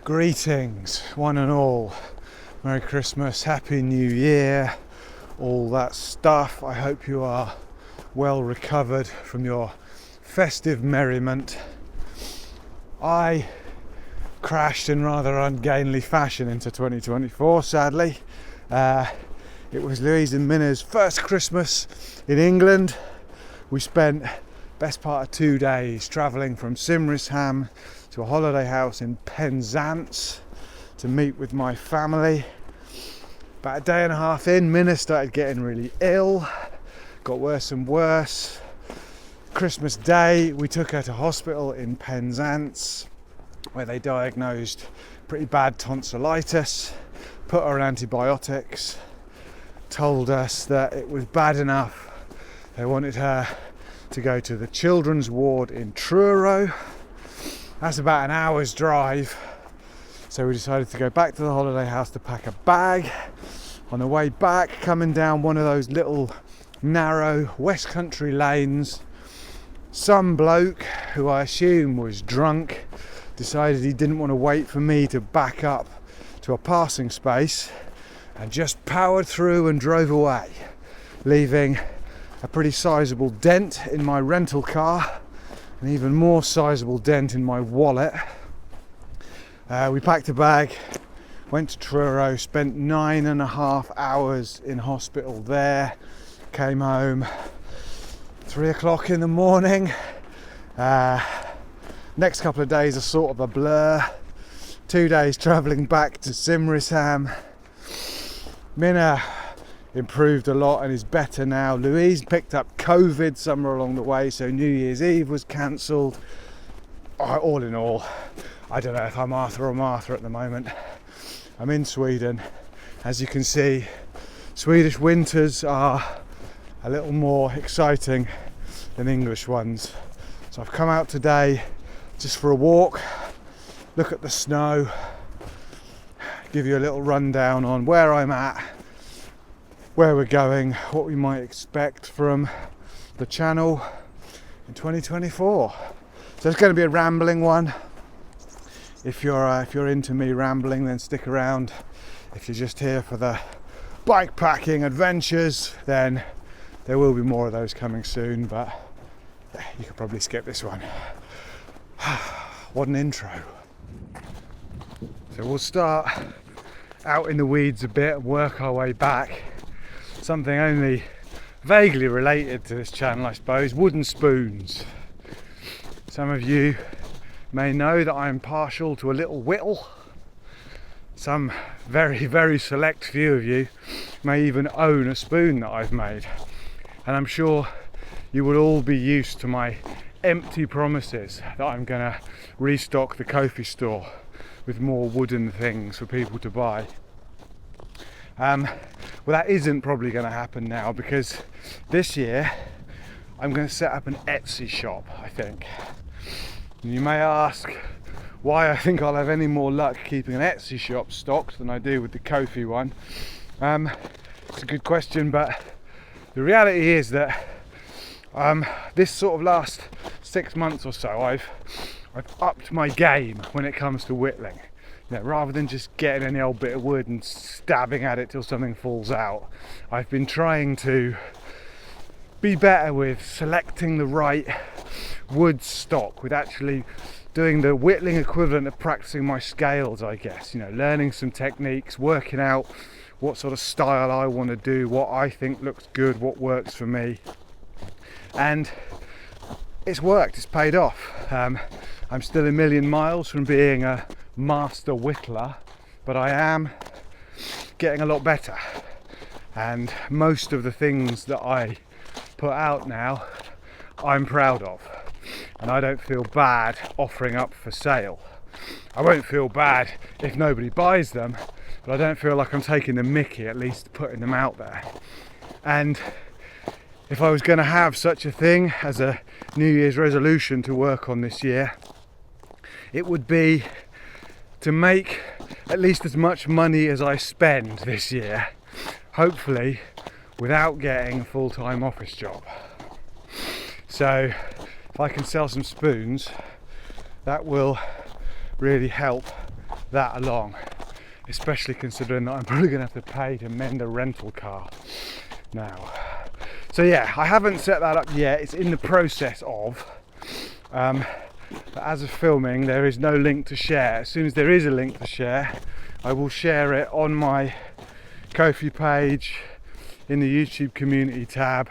Greetings, one and all. Merry Christmas, Happy New Year, all that stuff. I hope you are well recovered from your festive merriment. I crashed in rather ungainly fashion into 2024, sadly. It was Louise and Minna's first Christmas in England. We spent best part of 2 days travelling from Simrishamn to a holiday house in Penzance to meet with my family. About a day and a half in, Minna started getting really ill, got worse and worse. Christmas Day, we took her to hospital in Penzance, where they diagnosed pretty bad tonsillitis, put her on antibiotics, told us that it was bad enough. They wanted her to go to the children's ward in Truro. That's about an hour's drive. So we decided to go back to the holiday house to pack a bag. On the way back, coming down one of those little narrow West Country lanes, some bloke, who I assume was drunk, decided he didn't want to wait for me to back up to a passing space and just powered through and drove away, leaving a pretty sizable dent in my rental car, an even more sizable dent in my wallet. We packed a bag, went to Truro, spent 9.5 hours in hospital there, came home 3 o'clock in the morning. Next couple of days are sort of a blur. 2 days travelling back to Simrishamn. Minna improved a lot and is better now. Louise picked up COVID somewhere along the way, so New Year's Eve was cancelled. All in all, I don't know if I'm Arthur or Martha at the moment. I'm in Sweden. As you can see, Swedish winters are a little more exciting than English ones. So I've come out today just for a walk, look at the snow, give you a little rundown on where I'm at, where we're going, what we might expect from the channel in 2024. So it's going to be a rambling one. If you're into me rambling, then stick around. If you're just here for the bikepacking adventures, then there will be more of those coming soon, but you could probably skip this one. What an intro. So we'll start out in the weeds a bit and work our way back. Something only vaguely related to this channel, I suppose, wooden spoons. Some of you may know that I'm partial to a little whittle. Some very, very select few of you may even own a spoon that I've made. And I'm sure you would all be used to my empty promises that I'm going to restock the Ko-fi store with more wooden things for people to buy. Well, that isn't probably going to happen now, because this year I'm going to set up an Etsy shop, I think. And you may ask why I think I'll have any more luck keeping an Etsy shop stocked than I do with the Ko-fi one. It's a good question, but the reality is that this sort of last 6 months or so, I've upped my game when it comes to whittling. You know, rather than just getting any old bit of wood and stabbing at it till something falls out, I've been trying to be better with selecting the right wood stock, with actually doing the whittling equivalent of practicing my scales, I guess. You know, learning some techniques, working out what sort of style I want to do, what I think looks good, what works for me. And it's worked, it's paid off. I'm still a million miles from being a master whittler, but I am getting a lot better. And most of the things that I put out now, I'm proud of. And I don't feel bad offering up for sale. I won't feel bad if nobody buys them, but I don't feel like I'm taking the mickey, at least putting them out there. And if I was going to have such a thing as a New Year's resolution to work on this year, it would be to make at least as much money as I spend this year, hopefully without getting a full-time office job. So if I can sell some spoons, that will really help that along, especially considering that I'm probably going to have to pay to mend a rental car now. So yeah, I haven't set that up yet, it's in the process of, but as of filming there is no link to share. As soon as there is a link to share, I will share it on my Ko-fi page, in the YouTube community tab,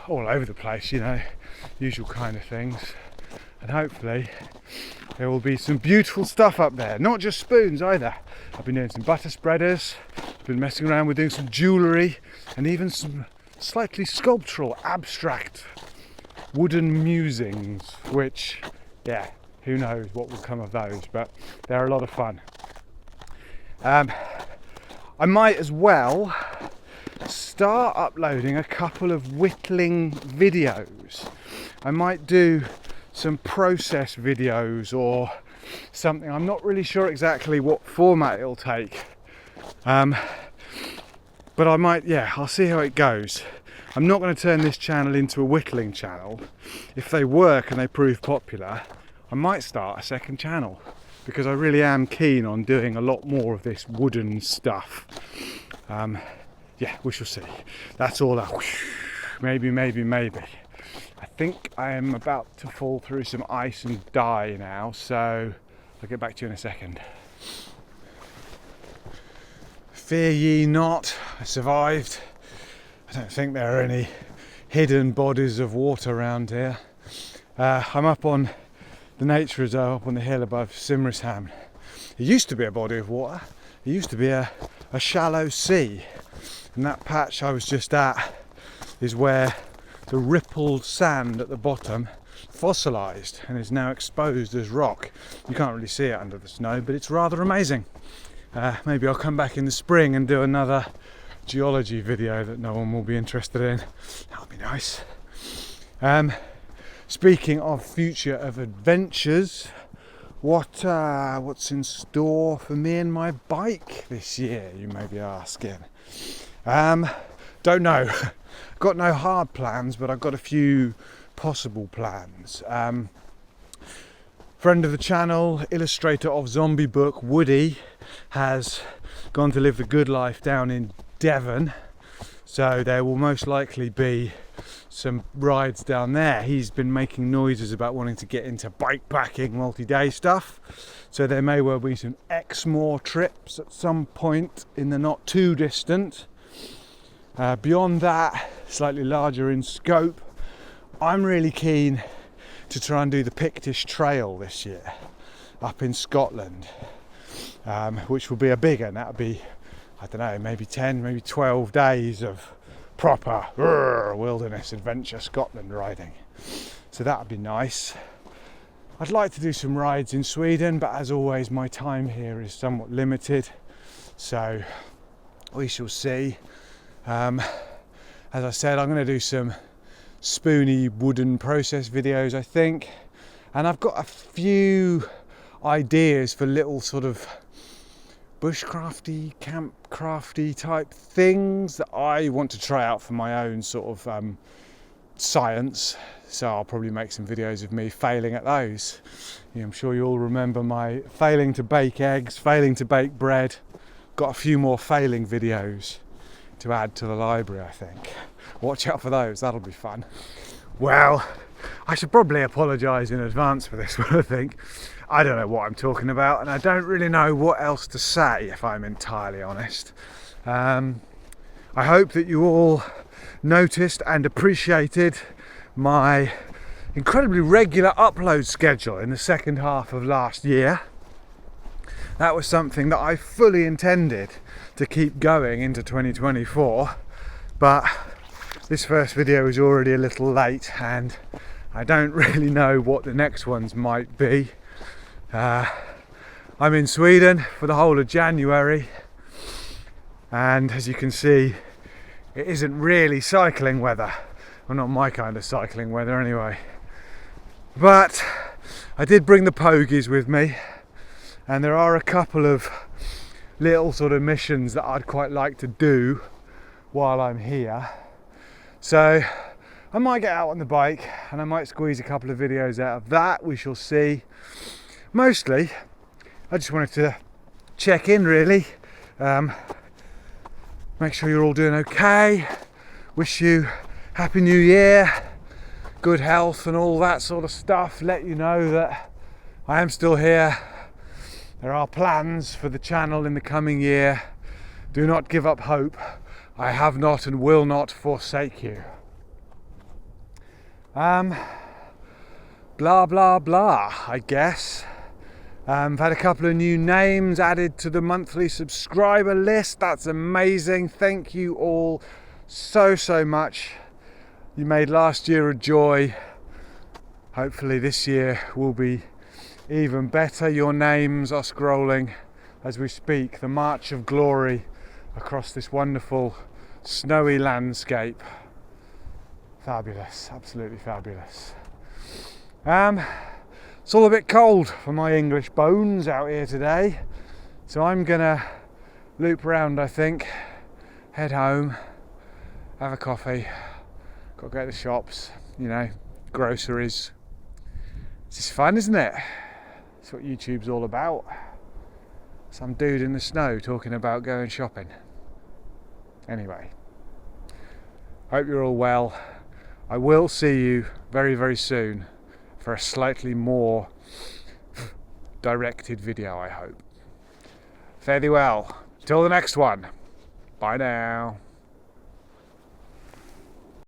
all over the place, you know, usual kind of things. And hopefully there will be some beautiful stuff up there, not just spoons either. I've been doing some butter spreaders, been messing around with doing some jewellery, and even some slightly sculptural, abstract wooden musings, which, yeah, who knows what will come of those, but they're a lot of fun. I might as well start uploading a couple of whittling videos. I might do some process videos or something. I'm not really sure exactly what format it'll take, but I might, yeah, I'll see how it goes. I'm not going to turn this channel into a whittling channel. If they work and they prove popular, I might start a second channel, because I really am keen on doing a lot more of this wooden stuff. Yeah, we shall see. That's all that. Maybe. I think I am about to fall through some ice and die now, so I'll get back to you in a second. Fear ye not, I survived. I don't think there are any hidden bodies of water around here. I'm up on the nature reserve, up on the hill above Simrishamn. It used to be a body of water. It used to be a shallow sea. And that patch I was just at is where the rippled sand at the bottom fossilised and is now exposed as rock. You can't really see it under the snow, but it's rather amazing. Maybe I'll come back in the spring and do another geology video that no one will be interested in. That'll be nice. Speaking of future of adventures, what's in store for me and my bike this year, you may be asking. Don't know. Got no hard plans, but I've got a few possible plans. Friend of the channel, illustrator of Zombie Book, Woody, has gone to live the good life down in Devon, so there will most likely be some rides down there. He's been making noises about wanting to get into bike packing multi-day stuff, so there may well be some Exmoor trips at some point in the not too distant. Beyond that, slightly larger in scope, I'm really keen to try and do the Pictish Trail this year up in Scotland, which will be a big one. That'll be, I don't know, maybe 10, maybe 12 days of proper wilderness adventure Scotland riding. So that would be nice. I'd like to do some rides in Sweden, but as always my time here is somewhat limited, so we shall see. As I said, I'm going to do some spoony wooden process videos, I think, and I've got a few ideas for little sort of bushcrafty, campcrafty type things that I want to try out for my own sort of science. So I'll probably make some videos of me failing at those. Yeah, I'm sure you all remember my failing to bake eggs, failing to bake bread. Got a few more failing videos to add to the library, I think. Watch out for those, that'll be fun. Well, I should probably apologise in advance for this one, I think. I don't know what I'm talking about, and I don't really know what else to say, if I'm entirely honest. I hope that you all noticed and appreciated my incredibly regular upload schedule in the second half of last year. That was something that I fully intended to keep going into 2024, but this first video is already a little late and I don't really know what the next ones might be. I'm in Sweden for the whole of January, and as you can see, it isn't really cycling weather. Well, not my kind of cycling weather anyway. But I did bring the pogies with me, and there are a couple of little sort of missions that I'd quite like to do while I'm here. So I might get out on the bike and I might squeeze a couple of videos out of that, we shall see. Mostly I just wanted to check in really, make sure you're all doing okay, wish you Happy New Year, good health and all that sort of stuff, let you know that I am still here. There are plans for the channel in the coming year. Do not give up hope. I have not and will not forsake you. Blah blah blah, I guess. I've had a couple of new names added to the monthly subscriber list. That's amazing. Thank you all so much. You made last year a joy. Hopefully this year will be even better. Your names are scrolling as we speak. The march of glory across this wonderful snowy landscape. Fabulous, absolutely fabulous. It's all a bit cold for my English bones out here today, so I'm gonna loop around, I think, head home, have a coffee, got to go to the shops, you know, groceries. It's just fun, isn't it? That's what YouTube's all about. Some dude in the snow talking about going shopping. Anyway, hope you're all well. I will see you very soon for a slightly more directed video, I hope. Fare thee well. Till the next one. Bye now.